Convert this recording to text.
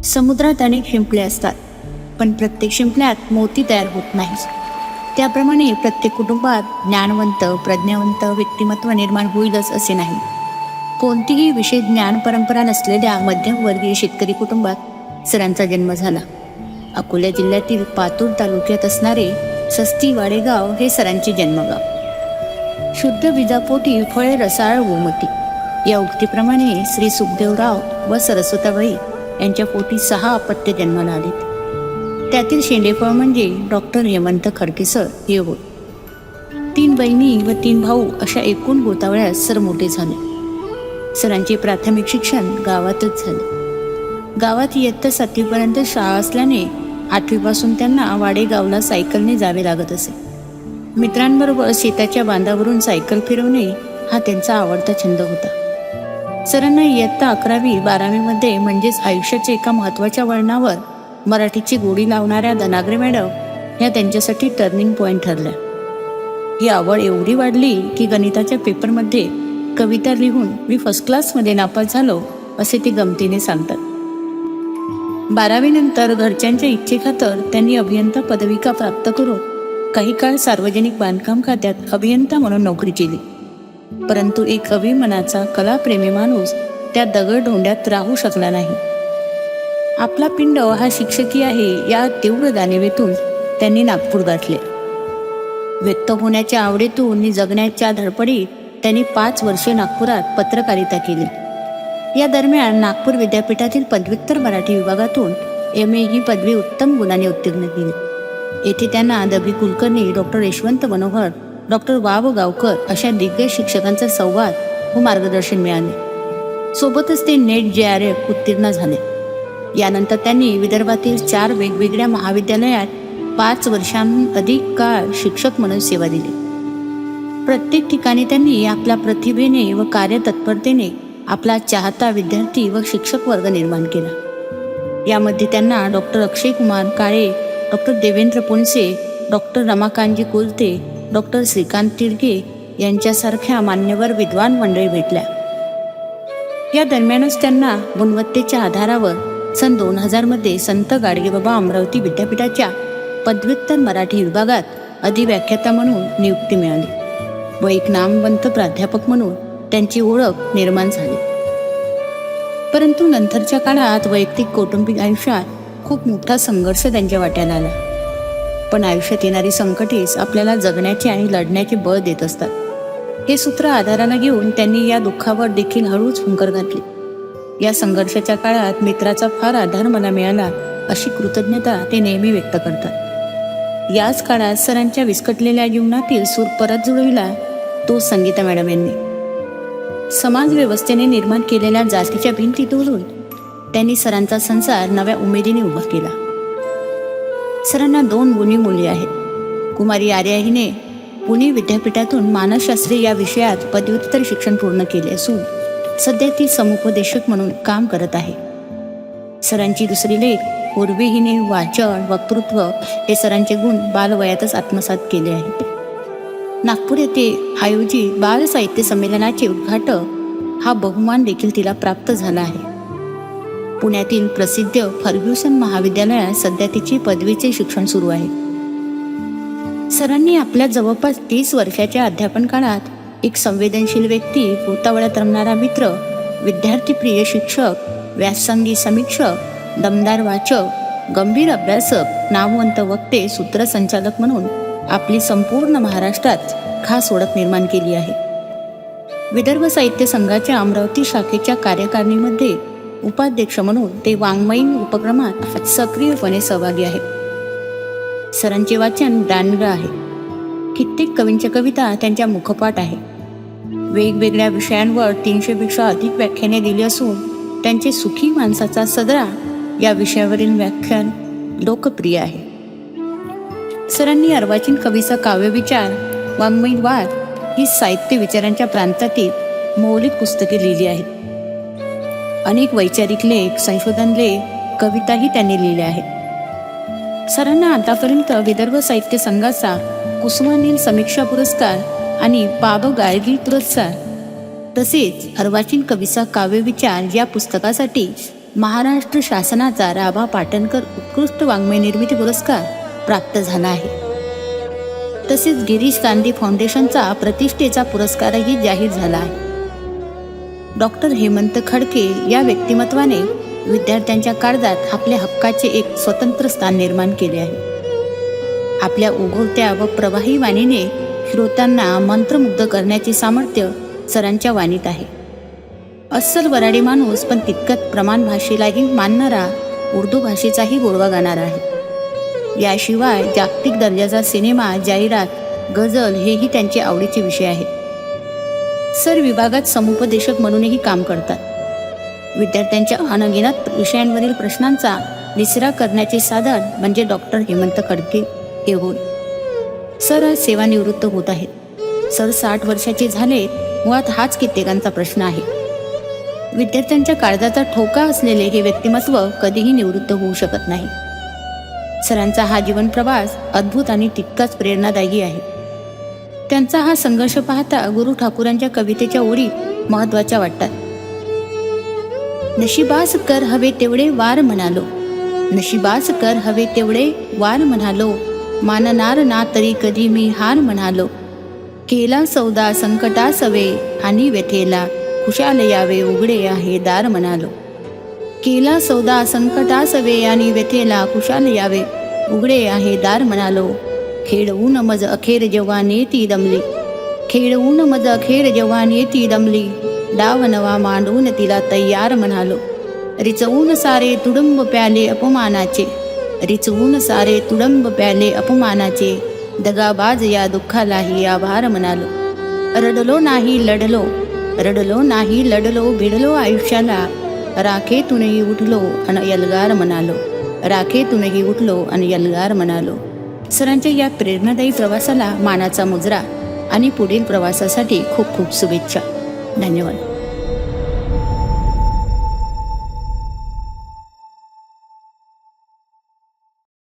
समुद्रात अनेक शिंपले असतात, पण प्रत्येक शिंपल्यात मोती तयार होत नाही. त्याप्रमाणे प्रत्येक कुटुंबात ज्ञानवंत प्रज्ञावंत व्यक्तिमत्व निर्माण होईलच असे नाही. कोणतीही विशेष ज्ञान परंपरा नसलेल्या मध्यमवर्गीय शेतकरी कुटुंबात सरांचा जन्म झाला. अकोला जिल्ह्यातील पातूर तालुक्यात असणारे सस्ती वाडेगाव हे सरांचे जन्मगाव. शुद्ध बीजापोटी फळे रसाळ गोमती या उक्तीप्रमाणे श्री सुखदेवराव व सरस्वताबाई यांच्या पोटी 6 अपत्य जन्माला आले. त्यातील शेंडेफळ म्हणजे डॉक्टर हेमंत खडकेसर हे होय. 3 बहिणी व 3 भाऊ अशा एकूण गोतावळ्यात सर मोठे झाले. सरांचे प्राथमिक शिक्षण गावातच झाले. गावात इयत्ता 7वीपर्यंत शाळा असल्याने 8वीपासून त्यांना वाडेगावला सायकलने जावे लागत असे. मित्रांबरोबर शेताच्या बांधावरून सायकल फिरवणे हा त्यांचा आवडता छंद होता. सरांना इयत्ता 11वी-12वीमध्ये म्हणजेच आयुष्याच्या एका महत्त्वाच्या वळणावर मराठीची गोडी लावणाऱ्या धनाग्रे मॅडम ह्या त्यांच्यासाठी टर्निंग पॉईंट ठरल्या. ही आवड एवढी वाढली की गणिताच्या पेपरमध्ये कविता लिहून मी फर्स्ट क्लासमध्ये नापास झालो असे ते गमतीने सांगतात. 12वी नंतर घरच्यांच्या इच्छेखातर त्यांनी अभियंता पदविका प्राप्त करून काही काळ सार्वजनिक बांधकाम खात्यात अभियंता म्हणून नोकरी केली. परंतु एक अभिमनाचा कलाप्रेमी माणूस त्या दगडधोंड्यात राहू शकला नाही. आपला पिंड हा शिक्षकी आहे या तीव्र जाणिवेतून त्यांनी नागपूर गाठले. व्यक्त होण्याच्या आवडीतून जगण्याच्या धडपडीत त्यांनी 5 वर्षे नागपुरात पत्रकारिता केली. या दरम्यान नागपूर विद्यापीठातील पदव्युत्तर मराठी विभागातून MA ही पदवी उत्तम गुणाने उत्तीर्ण केली. येथे त्यांना द. कुलकर्णी, डॉक्टर यशवंत मनोहर, डॉक्टर वाव गावकर अशा दिग्गज शिक्षकांचा संवाद व मार्गदर्शन मिळाले. सोबतच ते नेट JRF उत्तीर्ण झाले. यानंतर त्यांनी विदर्भातील 4 वेगवेगळ्या महाविद्यालयात 5 वर्षांहून अधिक काळ शिक्षक म्हणून सेवा दिली. प्रत्येक ठिकाणी त्यांनी आपल्या प्रतिभेने व कार्यतत्परतेने आपला चाहता विद्यार्थी व शिक्षक वर्ग निर्माण केला. यामध्ये त्यांना doctor Akshay Kumar Kale, doctor Devendra Punse, doctor रमाकांतजी कोलते, डॉक्टर श्रीकांत तिडके यांच्यासारख्या मान्यवर विद्वान मंडळी भेटल्या. या दरम्यानच त्यांना गुणवत्तेच्या आधारावर सन 2000मध्ये संत गाडगेबाबा अमरावती विद्यापीठाच्या पदव्युत्तर मराठी विभागात अधिव्याख्याता म्हणून नियुक्ती मिळाली व एक नामवंत प्राध्यापक म्हणून त्यांची ओळख निर्माण झाली. परंतु नंतरच्या काळात वैयक्तिक कौटुंबिक आयुष्यात खूप मोठा संघर्ष त्यांच्या वाट्याला आला. पण आयुष्यात येणारी संकटेच आपल्याला जगण्याचे आणि लढण्याचे बळ देत असतात. हे सूत्र आधाराला घेऊन त्यांनी या दुःखावर देखील हळूच हुंकर घातली. या संघर्षाच्या काळात मित्राचा फार आधार मला मिळाला अशी कृतज्ञता ते नेहमी व्यक्त करतात. याच काळात सरांच्या विस्कटलेल्या जीवनातील सूर परत जुळविला तो संगीता मॅडम यांनी. समाज व्यवस्थेने निर्माण केलेल्या जातीच्या भिंती तोडून त्यांनी सरांचा संसार नव्या उमेदीने उभा केला. सरांना 2 गुणी मुली आहेत. कुमारी आर्या हिने पुणे विद्यापीठातून मानसशास्त्र या विषयात पदव्युत्तर शिक्षण पूर्ण केले असून सध्या ती समुपदेशक म्हणून काम करत आहे. सरांची दुसरी लेक उर्वी हिने वाचन वक्तृत्व हे सरांचे गुण बालवयातच आत्मसात केले आहेत. नागपूर येथे आयोजित बाल साहित्य संमेलनाचे उद्घाटक हा बहुमान देखील तिला प्राप्त झाला आहे. पुण्यातील प्रसिद्ध फर्ग्युसन महाविद्यालयात सध्या तिची पदवीचे शिक्षण सुरू आहे. सरांनी आपल्या जवळपास 30 वर्षाच्या अध्यापन काळात एक संवेदनशील व्यक्ती, गोतावळ्यात रमणारा मित्र, विद्यार्थीप्रिय शिक्षक, व्यासंगी समीक्षक, दमदार वाचक, गंभीर अभ्यासक, नामवंत वक्ते, सूत्रसंचालक म्हणून आपली संपूर्ण महाराष्ट्रात खास ओळख निर्माण केली आहे. विदर्भ साहित्य संघाच्या अमरावती शाखेच्या कार्यकारिणीमध्ये उपाध्यक्ष म्हणून ते वाङ्मयीन उपक्रमात सक्रियपणे सहभागी आहेत. सरांचे वाचन दांडगं आहे. कित्येक कवींच्या कविता त्यांच्या मुखपाठ आहे. वेगवेगळ्या विषयांवर 300पेक्षा अधिक व्याख्याने दिली असून त्यांचे सुखी माणसाचा सदरा या विषयावरील व्याख्यान लोकप्रिय आहे. सरांनी अर्वाचीन कवीचा काव्यविचार, वाङ्मयीन वाद ही साहित्य विचारांच्या प्रांतातील मौलिक पुस्तके लिहिली आहेत. अनेक वैचारिक लेख, संशोधन लेख, कविताही त्यांनी लिहिल्या आहेत. सरांना आतापर्यंत विदर्भ साहित्य संघाचा कुसुमानील समीक्षा पुरस्कार आणि पाब गायत्री पुरस्कार तसेच अर्वाचीन कवीचा काव्यविचार या पुस्तकासाठी महाराष्ट्र शासनाचा राभा पाटणकर उत्कृष्ट वाङ्मय निर्मिती पुरस्कार प्राप्त झाला आहे. तसेच गिरीश गांधी फाउंडेशनचा प्रतिष्ठेचा पुरस्कारही जाहीर झाला आहे. डॉक्टर हेमंत खडके या व्यक्तिमत्वाने विद्यार्थ्यांच्या काळजात आपल्या हक्काचे एक स्वतंत्र स्थान निर्माण केले आहे. आपल्या ओघवत्या व प्रवाही वाणीने श्रोत्यांना मंत्रमुग्ध करण्याचे सामर्थ्य सरांच्या वाणीत आहे. अस्सल वराडी माणूस पण तितकत प्रमाण भाषेलाही मानणारा, उर्दू भाषेचाही गोडवा गाणारा आहे. याशिवाय जागतिक दर्जाचा सिनेमा, जाहिरात, गझल हेही त्यांचे आवडीचे विषय आहेत. सर विभागात समुपदेशक म्हणूनही काम करतात. विद्यार्थ्यांच्या अनगिनत विषयांवरील प्रश्नांचा निचरा करण्याचे साधन म्हणजे डॉक्टर हेमंत खडके हे होय. सर आज सेवानिवृत्त होत आहेत. सर 60 वर्षाचे झाले. मुळात हाच कित्येकांचा प्रश्न आहे. विद्यार्थ्यांच्या काळजाचा ठोका असलेले हे व्यक्तिमत्व कधीही निवृत्त होऊ शकत नाही. सरांचा हा जीवन प्रवास अद्भुत आणि तितकाच प्रेरणादायी आहे. त्यांचा हा संघर्ष पाहता गुरु ठाकूरांच्या कवितेच्या ओळी महत्त्वाच्या वाटतात. नशिबास कर हवे तेवढे वार म्हणालो, नशिबास कर हवे तेवढे वार म्हणालो, मानणार ना तरी कधी मी हार म्हणालो. केला सौदा संकटास वे आणि व्यथेला, खुशाल यावे उघडे आहे दार म्हणालो. केला सौदा संकटास वे आणि व्यथेला, खुशाल यावे उघडे आहे दार म्हणालो. खेळवून मज अखेर जेव्हा नेती दमली, खेळवून मज अखेर जेव्हा नेती दमली, डाव नवा मांडून तिला तय्यार म्हणालो. रिचवून सारे तुडुंब प्याले अपमानाचे, रिचवून सारे तुडुंब प्याले अपमानाचे, दगाबाज या दुःखालाही आभार म्हणालो. रडलो नाही लढलो, रडलो नाही लढलो, भिडलो आयुष्याला, राखेतूनही उठलो अन यलगार म्हणालो, राखेतूनही उठलो अन यलगार म्हणालो. सरांच्या या प्रेरणादायी प्रवासाला मानाचा मुजरा आणि पुढील प्रवासासाठी खूप खूप शुभेच्छा. धन्यवाद.